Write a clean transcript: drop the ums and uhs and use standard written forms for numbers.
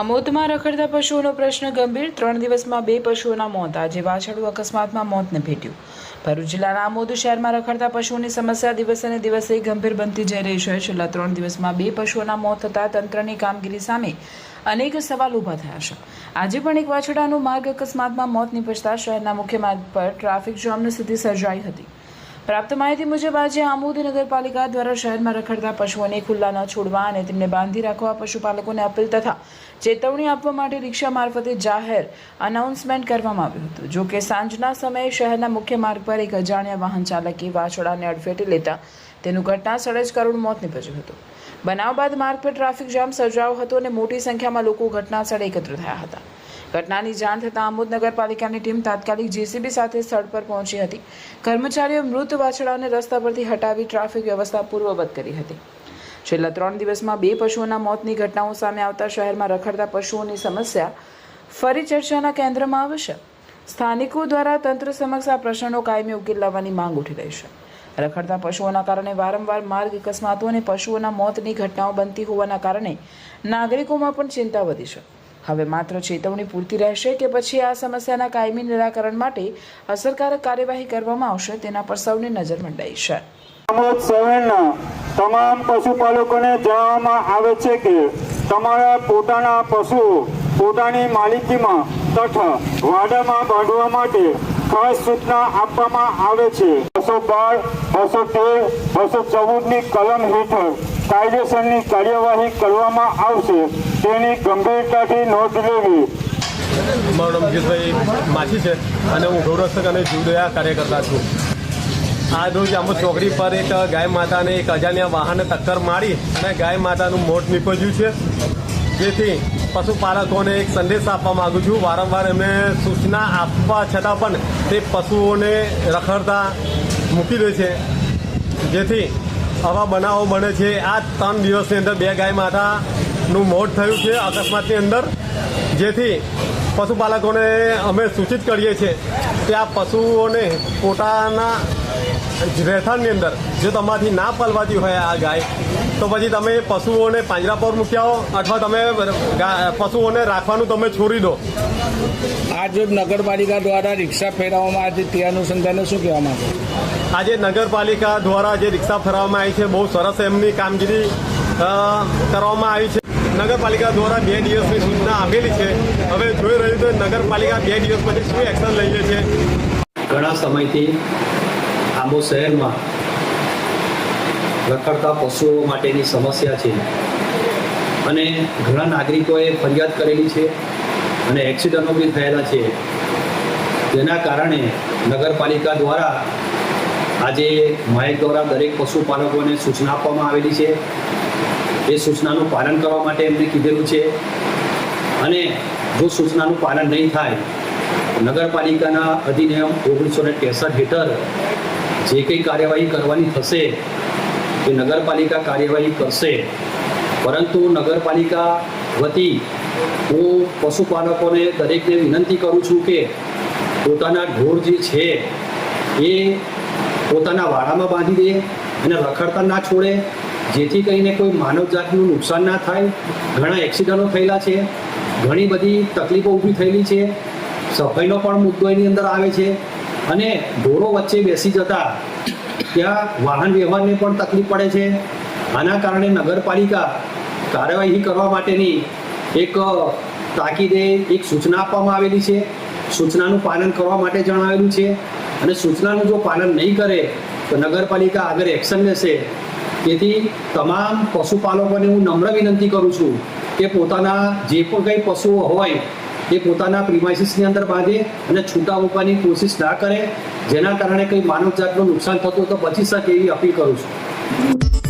આમોદમાં રખડતા પશુઓનો પ્રશ્ન ગંભીર 3 દિવસમાં 2 પશુઓના મોત। આજે વાછરડું અકસ્માતમાં મોતને ભેટ્યું। ભરૂચ જિલ્લાના આમોદ શહેરમાં રખડતા પશુઓની સમસ્યા દિવસે ને દિવસે ગંભીર બનતી જઈ રહી છે। છેલ્લા 3 દિવસમાં 2 પશુઓના મોત થતાં તંત્રની કામગીરી સામે અનેક સવાલ ઊભા થયા છે। આજે પણ એક વાછરડાનું માર્ગ અકસ્માતમાં મોત નીપજતા શહેરના મુખ્ય માર્ગ પર ટ્રાફિક જામની સ્થિતિ સર્જાઈ હતી। પ્રાપ્ત માહિતી મુજબ આજે આમોદ નગરપાલિકા દ્વારા શહેરમાં રખડતા પશુઓને ખુલ્લા ન છોડવા અને તેમને બાંધી રાખવા પશુપાલકોને અપીલ તથા ચેતવણી આપવા માટે રિક્ષા મારફતે જાહેર અનાઉન્સમેન્ટ કરવામાં આવ્યું હતું। જો કે સાંજના સમયે શહેરના મુખ્ય માર્ગ પર એક અજાણ્યા વાહન ચાલકે વાછરડાને અડફેટે લેતા તેનું ઘટના સ્થળે જ કરુણ મોત નીપજ્યું હતું। બનાવ બાદ માર્ગ પર ટ્રાફિક જામ સર્જાયો હતો અને મોટી સંખ્યામાં લોકો ઘટના સ્થળે એકત્ર થયા હતા। ઘટનાની જાણ થતાં આમોદ નગરપાલિકાની ટીમ તાત્કાલિક જેસીબી સાથે સ્થળ પર પહોંચી હતી। કર્મચારીઓ મૃત વાછરડાને રસ્તા પરથી હટાવી ટ્રાફિક વ્યવસ્થા પૂર્વવત કરી હતી। છેલ્લા 3 દિવસમાં 2 પશુઓના મોતની ઘટનાઓ સામે આવતા શહેરમાં રખડતા પશુઓની સમસ્યા ફરી ચર્ચાના કેન્દ્રમાં આવશે। સ્થાનિકો દ્વારા તંત્ર સમક્ષ આ પ્રશ્નનો કાયમી ઉકેલ લાવવાની માંગ ઉઠી રહી છે। રખડતા પશુઓના કારણે વારંવાર માર્ગ અકસ્માતો અને પશુઓના મોતની ઘટનાઓ બનતી હોવાના કારણે નાગરિકોમાં પણ ચિંતા વધી છે। હવે માત્ર ચેતવણી પૂરતી રહેશે કે પછી આ સમસ્યાના કાયમી નિરાકરણ માટે અસરકારક કાર્યવાહી કરવામાં આવશે તેના પર સૌની નજર મંડાઈ છે। આમોદ શહેરના તમામ પશુપાલકોને જણાવવામાં આવે છે કે તમારા પોતાના પશુઓ પોતાની માલિકીમાં તથા વાડામાં બાંધવા માટે ખાસ સૂચના આપવામાં આવે છે। 212, 213, 214ની કલમ હેઠળ કાયદેસરની કાર્યવાહી કરવામાં આવશે, તેની ગંભીરતાથી નોંધ લેવી। મારું નામ જીતભાઈ માછી છે અને હું ગૌરક્ષક અને જીવદયા કાર્યકર્તા છું। આજ રોજ આમોદ ચોકડી પર એક ગાય માતાને એક અજાણ્યા વાહને ટક્કર મારી અને ગાય માતાનું મોત નીપજ્યું છે, જેથી પશુપાલકોને એક સંદેશ આપવા માગું છું। વારંવાર એમને સૂચના આપવા છતાં પણ તે પશુઓને રખડતા મૂકી દે છે, જેથી આવા બનાવો બને છે। આ 3 દિવસની અંદર 2 ગાય માતાનું મોત થયું છે અકસ્માતની અંદર, જેથી પશુપાલકોને અમે સૂચિત કરીએ છીએ કે આ પશુઓને પોતાના રહેઠાણની અંદર જો તમારાથી ના પલવાતી હોય આ ગાય, તો પછી તમે પશુઓને પાંજરા પર મૂકી આવો અથવા તમે પશુઓને રાખવાનું તમે છોડી દો। આજે નગરપાલિકા દ્વારા રિક્ષા ફેરવવામાં આવી તે અનુસંધાને શું કહેવા માંગો? આજે નગરપાલિકા દ્વારા જે રિક્ષા ફેરવવામાં આવી છે, બહુ સરસ એમની કામગીરી કરવામાં આવી છે। નગરપાલિકા દ્વારા 2 દિવસની સૂચના આપેલી છે। હવે જોઈ રહ્યું તો નગરપાલિકા 2 દિવસ પછી શું એક્શન લઈએ છે। ઘણા સમયથી આમોદ શહેરમાં રખડતા પશુઓ માટેની સમસ્યા છે અને ઘણા નાગરિકોએ ફરિયાદ કરેલી છે અને એક્સિડન્ટો બી થયેલા છે, જેના કારણે નગરપાલિકા દ્વારા આજે માહિતી દ્વારા દરેક પશુપાલકોને સૂચના આપવામાં આવેલી છે। એ સૂચનાનું પાલન કરવા માટે એમને કીધેલું છે અને જો સૂચનાનું પાલન નહીં થાય નગરપાલિકાના અધિનિયમ 1963 હેઠળ જે કંઈ કાર્યવાહી કરવાની થશે એ નગરપાલિકા કાર્યવાહી કરશે। પરંતુ નગરપાલિકા વતી હું પશુપાલકોને દરેકને વિનંતી કરું છું કે પોતાના ઢોર જે છે એ પોતાના વાડામાં બાંધી દે અને રખડતા ના છોડે, જેથી કરીને કોઈ માનવજાતનું નુકસાન ના થાય। ઘણા એક્સિડન્ટો થયેલા છે, ઘણી બધી તકલીફો ઊભી થયેલી છે, સફાઈનો પણ મુદ્દો એની અંદર આવે છે અને ઢોરો વચ્ચે બેસી જતા ત્યાં વાહન વ્યવહારને પણ તકલીફ પડે છે। આના કારણે નગરપાલિકા કાર્યવાહી કરવા માટેની એક તાકીદે એક સૂચના આપવામાં આવેલી છે। સૂચનાનું પાલન કરવા માટે જણાવેલું છે અને સૂચનાનું જો પાલન નહીં કરે તો નગરપાલિકા આગળ એક્શન લેશે। તેથી તમામ પશુપાલકોને હું નમ્ર વિનંતી કરું છું કે પોતાના જે પણ કંઈ પશુઓ હોય એ પોતાના પ્રિમાઇસીસની અંદર બાંધે અને છૂટા મૂકવાની કોશિશ ના કરે, જેના કારણે કંઈ માનવજાતનું નુકસાન થતું તો બચી શકે એવી અપીલ કરું છું।